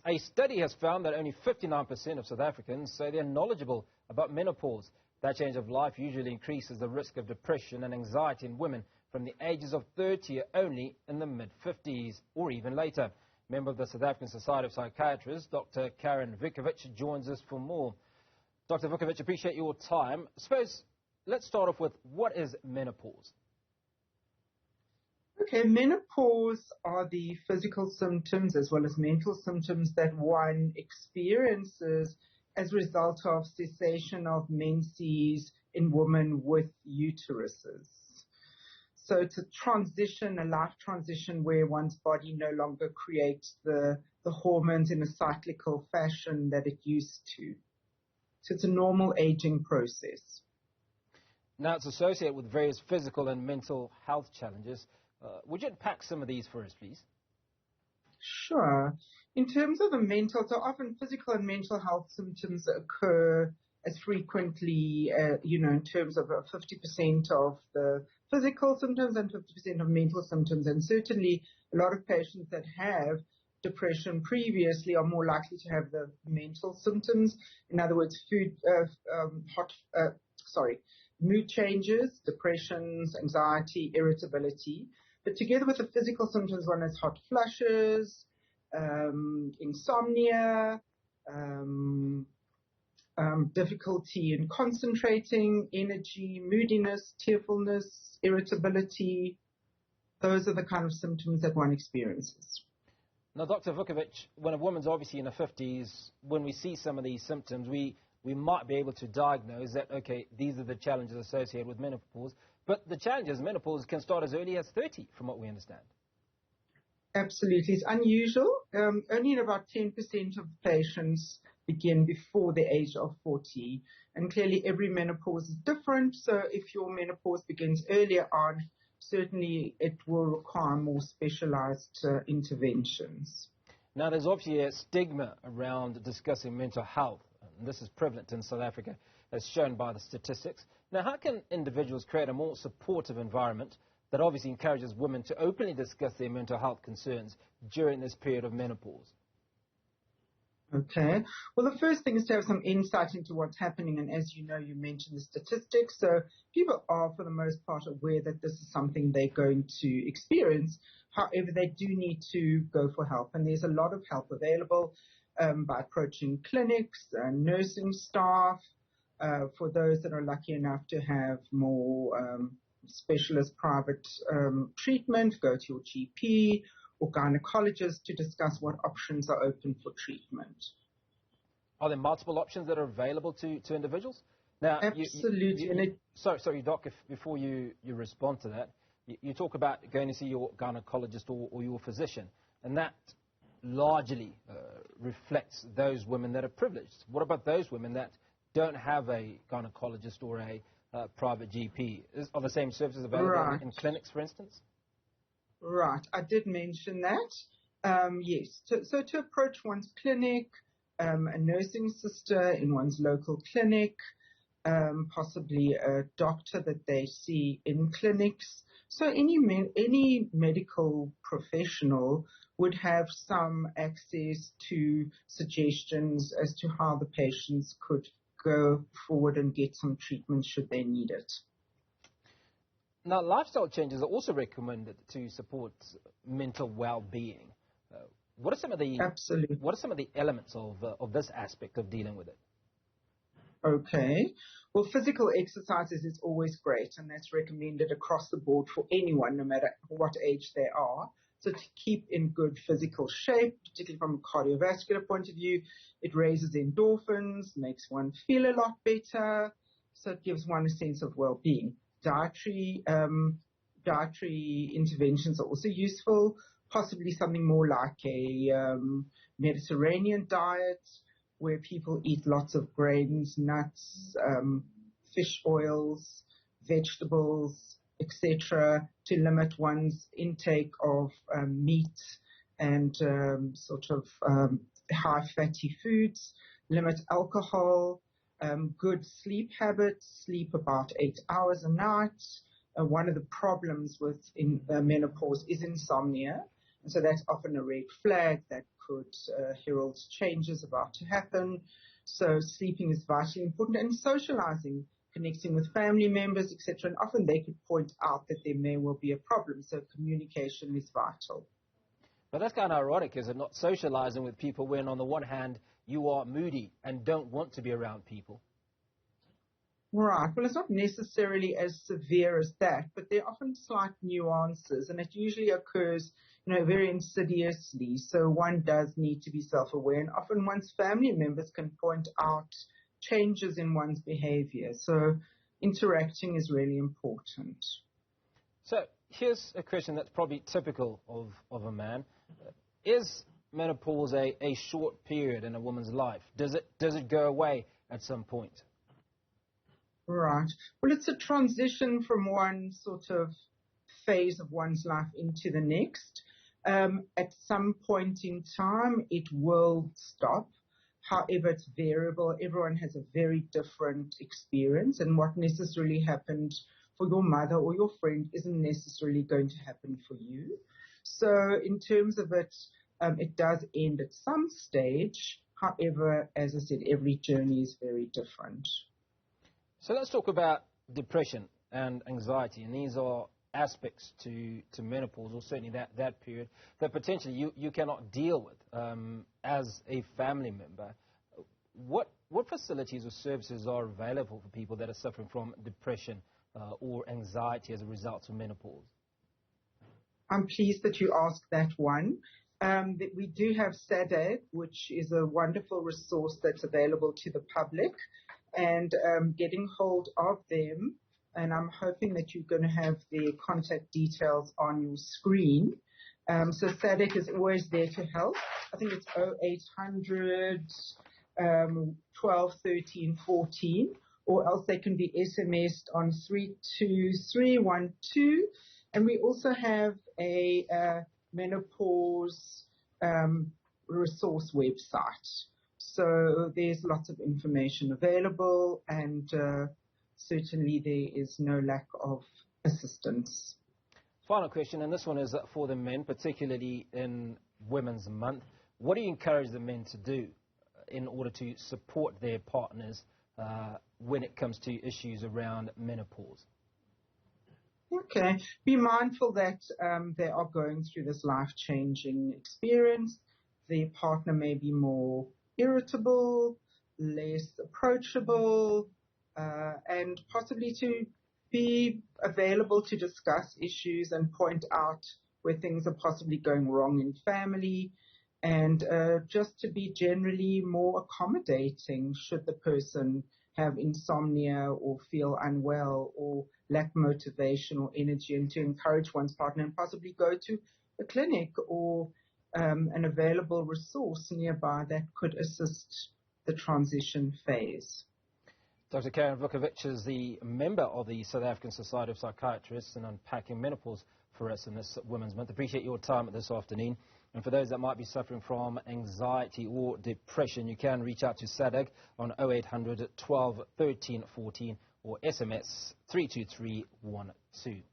A study has found that only 59% of South Africans say they're knowledgeable about menopause. That change of life usually increases the risk of depression and anxiety in women from the ages of 30 only in the mid-50s or even later. Member of the South African Society of Psychiatrists, Dr. Karen Vukovic, joins us for more. Dr. Vukovic, appreciate your time. I suppose let's start off with, what is menopause? Okay, menopause are the physical symptoms as well as mental symptoms that one experiences as a result of cessation of menses in women with uteruses. So it's a transition, a life transition where one's body no longer creates the hormones in a cyclical fashion that it used to. So it's a normal aging process. Now, it's associated with various physical and mental health challenges. Would you unpack some of these for us, please? Sure. In terms of the mental, so often physical and mental health symptoms occur as frequently, in terms of 50% of the physical symptoms and 50% of mental symptoms. And certainly a lot of patients that have depression previously are more likely to have the mental symptoms. In other words, mood changes, depressions, anxiety, irritability. But together with the physical symptoms, one has hot flushes, insomnia, difficulty in concentrating, energy, moodiness, tearfulness, irritability. Those are the kind of symptoms that one experiences. Now, Dr. Vukovic, when a woman's obviously in her 50s, when we see some of these symptoms, we might be able to diagnose that, okay, these are the challenges associated with menopause. But the challenges, menopause can start as early as 30, from what we understand. Absolutely. It's unusual. Only in about 10% of patients begin before the age of 40. And clearly every menopause is different. So if your menopause begins earlier on, certainly it will require more specialized interventions. Now, there's obviously a stigma around discussing mental health. And this is prevalent in South Africa, as shown by the statistics. Now, how can individuals create a more supportive environment that obviously encourages women to openly discuss their mental health concerns during this period of menopause? Okay. Well, the first thing is to have some insight into what's happening. And as you know, you mentioned the statistics. So people are, for the most part, aware that this is something they're going to experience. However, they do need to go for help. And there's a lot of help available by approaching clinics and nursing staff. For those that are lucky enough to have more specialist private treatment, go to your GP or gynecologist to discuss what options are open for treatment. Are there multiple options that are available to individuals? Now, absolutely. Sorry, Doc, before you respond to that, you talk about going to see your gynecologist or your physician, and that largely reflects those women that are privileged. What about those women that don't have a gynecologist or a private GP? Are the same services available in clinics, for instance? Right. I did mention that. Yes. So to approach one's clinic, a nursing sister in one's local clinic, possibly a doctor that they see in clinics. So any medical professional would have some access to suggestions as to how the patients could go forward and get some treatment should they need it. Now, lifestyle changes are also recommended to support mental well-being. What are some of the elements of this aspect of dealing with it? Okay. Well, physical exercises is always great, and that's recommended across the board for anyone, no matter what age they are. So to keep in good physical shape, particularly from a cardiovascular point of view, it raises endorphins, makes one feel a lot better, so it gives one a sense of well-being. Dietary interventions are also useful, possibly something more like a Mediterranean diet where people eat lots of grains, nuts, fish oils, vegetables, etc., to limit one's intake of meat and high fatty foods, limit alcohol, good sleep habits, sleep about 8 hours a night. One of the problems with menopause is insomnia, and so that's often a red flag that could herald changes about to happen. So sleeping is vitally important, and socializing, connecting with family members, etc. And often they could point out that there may well be a problem. So communication is vital. But that's kind of ironic, is it not, socializing with people when on the one hand you are moody and don't want to be around people? Right. Well, it's not necessarily as severe as that, but there are often slight nuances, and it usually occurs, very insidiously. So one does need to be self-aware, and often one's family members can point out changes in one's behavior. So interacting is really important. So here's a question that's probably typical of a man. Is menopause a short period in a woman's life? Does it go away at some point? Right. Well, it's a transition from one sort of phase of one's life into the next. At some point in time, it will stop. However, it's variable. Everyone has a very different experience, and what necessarily happened for your mother or your friend isn't necessarily going to happen for you. So in terms of it, it does end at some stage. However, as I said, every journey is very different. So let's talk about depression and anxiety, and these are aspects to menopause, or certainly that period, that potentially you cannot deal with as a family member. What facilities or services are available for people that are suffering from depression or anxiety as a result of menopause? I'm pleased that you asked that one. That we do have SADAG, which is a wonderful resource that's available to the public, and getting hold of them. And I'm hoping that you're going to have their contact details on your screen. So SADAG is always there to help. I think it's 0800 12 13 14, or else they can be SMS'd on 32312. And we also have a menopause resource website. So there's lots of information available, and certainly there is no lack of assistance. Final question, and this one is for the men, particularly in Women's Month. What do you encourage the men to do in order to support their partners when it comes to issues around menopause? Okay. Be mindful that they are going through this life-changing experience. Their partner may be more irritable, less approachable, and possibly to be available to discuss issues and point out where things are possibly going wrong in family, and just to be generally more accommodating should the person have insomnia or feel unwell or lack motivation or energy, and to encourage one's partner and possibly go to a clinic or an available resource nearby that could assist the transition phase. Dr. Karen Vukovic is the member of the South African Society of Psychiatrists and unpacking menopause for us in this Women's Month. Appreciate your time this afternoon. And for those that might be suffering from anxiety or depression, you can reach out to SADAG on 0800 12 13 14 or SMS 32312.